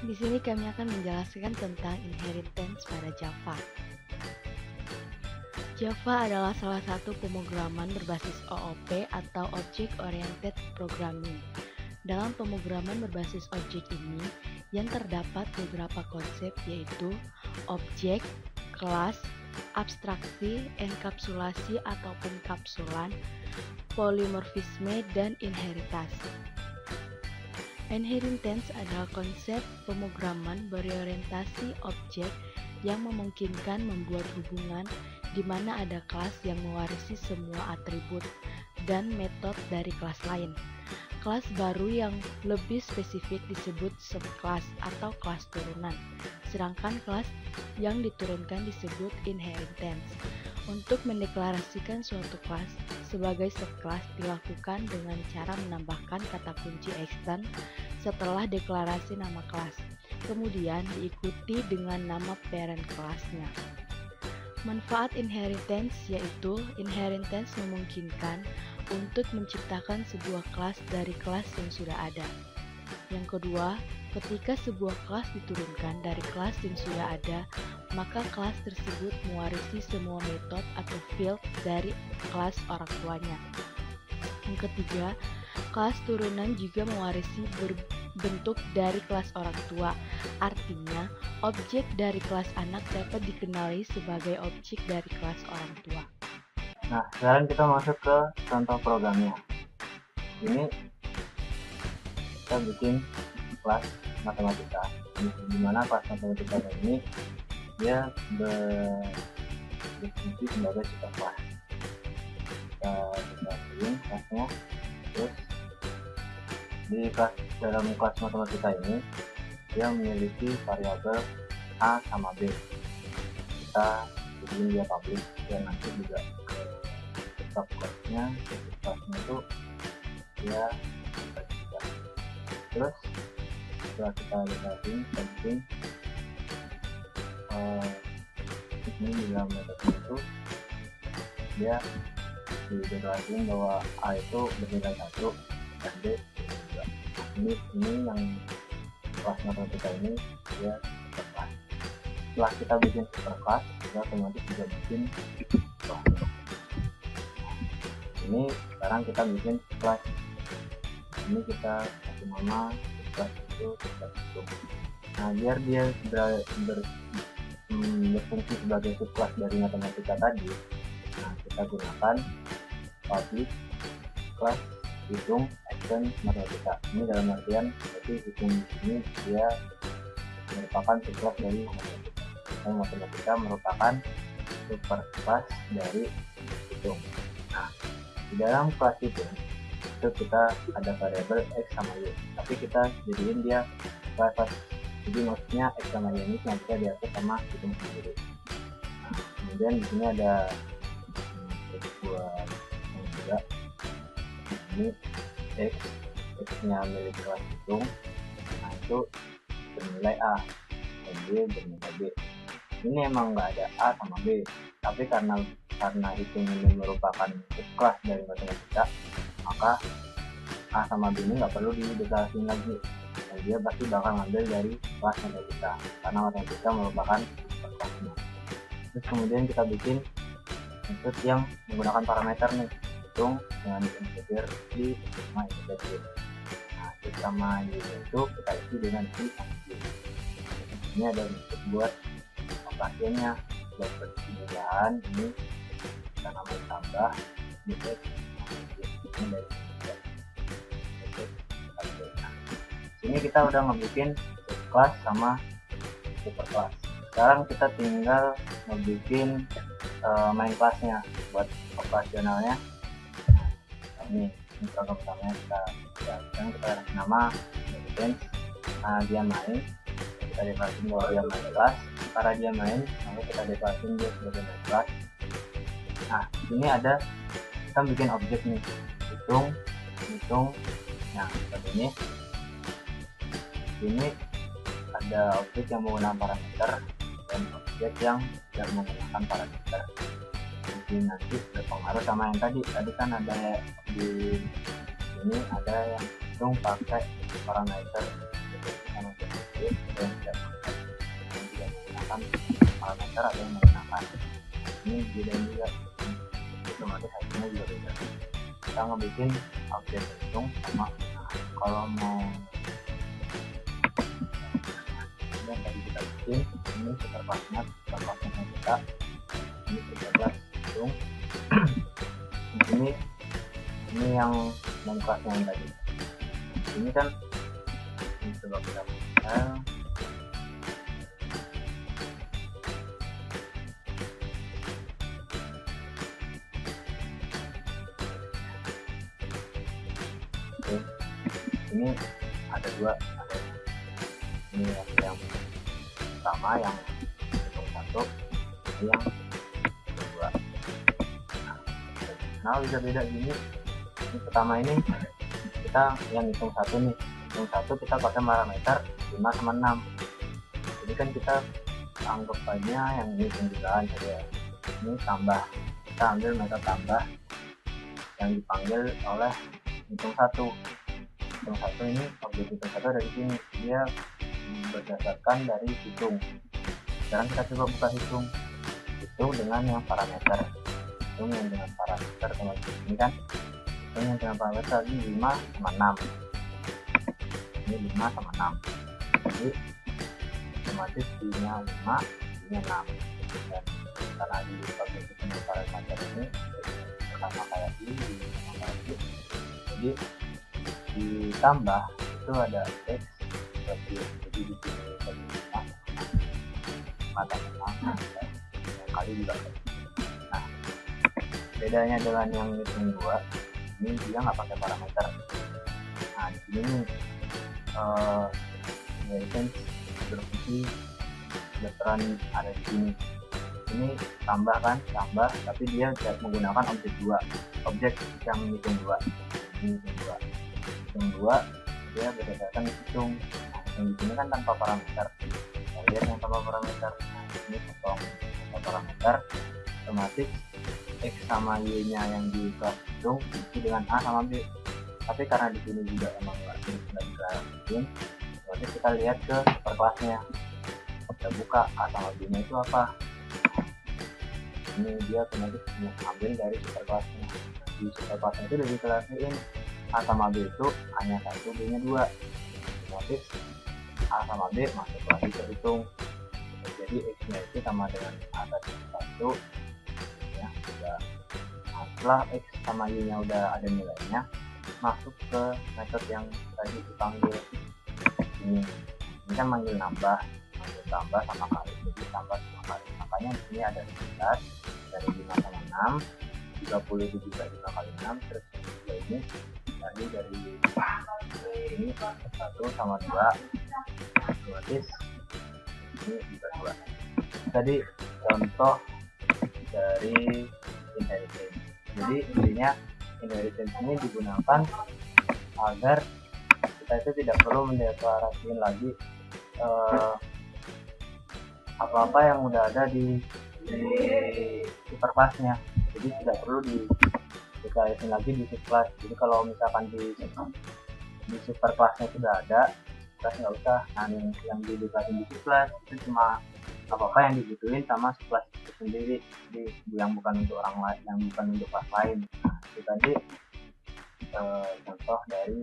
Di sini kami akan menjelaskan tentang inheritance pada Java. Java adalah salah satu pemrograman berbasis OOP atau Object Oriented Programming. Dalam pemrograman berbasis objek ini, yang terdapat beberapa konsep yaitu objek, kelas, abstraksi, enkapsulasi atau penkapsulan, polimorfisme, dan inheritance. Inheritance adalah konsep pemrograman berorientasi objek yang memungkinkan membuat hubungan di mana ada kelas yang mewarisi semua atribut dan metode dari kelas lain. Kelas baru yang lebih spesifik disebut subclass atau kelas turunan, sedangkan kelas yang diturunkan disebut inheritance. Untuk mendeklarasikan suatu kelas sebagai subclass dilakukan dengan cara menambahkan kata kunci extend setelah deklarasi nama kelas, kemudian diikuti dengan nama parent kelasnya. Manfaat inheritance yaitu inheritance memungkinkan untuk menciptakan sebuah kelas dari kelas yang sudah ada. Yang kedua, ketika sebuah kelas diturunkan dari kelas yang sudah ada, maka kelas tersebut mewarisi semua metode atau field dari kelas orang tuanya. Yang ketiga, kelas turunan juga mewarisi bentuk dari kelas orang tua. Artinya, objek dari kelas anak dapat dikenali sebagai objek dari kelas orang tua. Nah, sekarang kita masuk ke contoh programnya. Ini kita bikin kelas matematika. Di mana kelas matematika ini dia berfungsi sebagai superkelas. Kita bikin kelasnya. Terus dalam kelas matematika ini dia memiliki variabel A sama B. Kita bikin dia public dan nanti juga subclassnya itu dia terus setelah kita lihatin penting ini di dalam metode itu dia dideklarasikan bahwa A itu bernilai 1 dan B juga. Ini yang kelas matematika ini dia superkelas. Setelah kita bikin superkelas, kita otomatis juga bikin kelas. Ini sekarang kita bikin kelas. Ini kita kasih nama kelas itu kelas itu. Nah, biar dia berfungsi sebagai subkelas dari matematika tadi, nah kita gunakan public class hitung extend matematika. Ini dalam artian berarti hitung di sini dia merupakan subkelas dari matematika. Dan matematika merupakan superkelas dari hitung. Nah, di dalam kelas itu kita ada variabel x sama y, tapi kita jadiin dia kelas. Jadi maksudnya x sama y ini yang bisa diatur sama hitung sendiri. Nah, kemudian di sini ada buat juga ini x nya milik kelas hitung, nah itu bernilai a dan y bernilai b. Ini emang nggak ada a sama b, tapi karena hitung ini merupakan subkelas dari matematika, maka a sama b ini nggak perlu dideklarasikan lagi, dan dia pasti bakal ngambil dari kelas matematika karena matematika merupakan subkelasnya. Terus kemudian kita bikin method yang menggunakan parameter nih, hitung dengan integer i sama integer y. Nah, i sama y itu kita isi dengan i sama y. Ini ada method buat operasinya, buat perpindahan ini kita namakan tambah di x ini dari ini kita udah ngebikin kelas sama superkelas. Sekarang kita tinggal ngebikin main kelasnya buat operasionalnya. Ini program utamanya kita kasih nama inheritance. Nah, dia main, kita deklarasikan bahwa dia main kelas. Karena dia main, lalu kita deklarasikan dia sebagai main kelas. Nah, ini ada kita bikin objek nih, hitung. Nah, seperti ini ada objek yang menggunakan parameter dan objek yang tidak menggunakan parameter. Jadi nanti berpengaruh sama yang tadi kan ada di sini ada yang hitung pakai parameter Jadi yang tidak menggunakan parameter atau yang menggunakan. Ini beda juga, otomatis hasilnya juga beda. Kita ngebikin objek hitung sama kalau mau yang tadi kita bikin ini superclassnya kita ini 13 hitung ini yang main kelasnya yang tadi ini kan ini coba kita buka. Oke, ini ada dua, ini yang pertama yang hitung 1, ini yang kedua. Nah bisa beda gini. Ini pertama ini kita yang hitung 1 nih, hitung 1 kita pakai parameter 5 sama 6. Jadi kan kita anggap aja yang ini penjualan saja. Ini tambah, kita ambil metode tambah yang dipanggil oleh hitung 1. Hitung 1 ini objek hitung 1 dari sini, dia berdasarkan dari hitung. Sekarang kita coba buka hitung dengan yang parameter, hitung yang dengan parameter sama ini kan, hitung yang dengan parameter tadi 5 sama 6, ini 5 sama 6, jadi otomatis D-nya 5, D-nya 6, dan karena di objek hitung parameter ini sama kayak ini, jadi ditambah itu ada X berarti jadi di sini tadi 5 mata memang yang kali juga. Nah bedanya dengan yang hitung 2 ini dia nggak pakai parameter. Nah di sini inheritance berfungsi veteran ada di sini. Ini tambah kan, tambah tapi dia tidak menggunakan objek 2, objek yang hitung 2. Ini hitung 2 dia berdasarkan hitung. Yang di sini kan tanpa parameter. Kita lihat yang tanpa parameter. Nah, ini kosong tanpa parameter. Otomatis X sama Y nya yang di kelas hitung itu dengan A sama B. Tapi karena di sini juga emang nggak diklarasiin, otomatis kita lihat ke superkelasnya. Kita buka A sama B nya itu apa. Ini dia otomatis ambil dari superkelasnya. Di superkelasnya itu udah diklarasiin A sama B itu hanya 1, B nya 2. Otomatis A sama B masuk lagi ke hitung. Jadi X nya itu sama dengan A tadi 1 ya, udah. Nah, setelah X sama Y nya udah ada nilainya, masuk ke metode yang tadi dipanggil ini kan manggil nambah, manggil tambah sama kali, jadi tambah sama kali. Makanya di sini ada 11 dari 5 sama 6, 30 itu juga 5 kali 6, terus ini dari ini 1 sama 2, otomatis ini juga 2. Tadi contoh dari inheritance. Jadi intinya inheritance ini digunakan agar kita itu tidak perlu mendeklarasikan lagi apa-apa yang udah ada di superclassnya. Jadi tidak perlu dikaliin lagi di subclass. Jadi kalau misalkan di superclassnya sudah ada, kita nggak usah. Nah yang dikaliin di subclass itu cuma apa-apa yang dibutuhin sama subclass itu sendiri, yang bukan untuk orang lain, yang bukan untuk kelas lain. Nah itu tadi contoh dari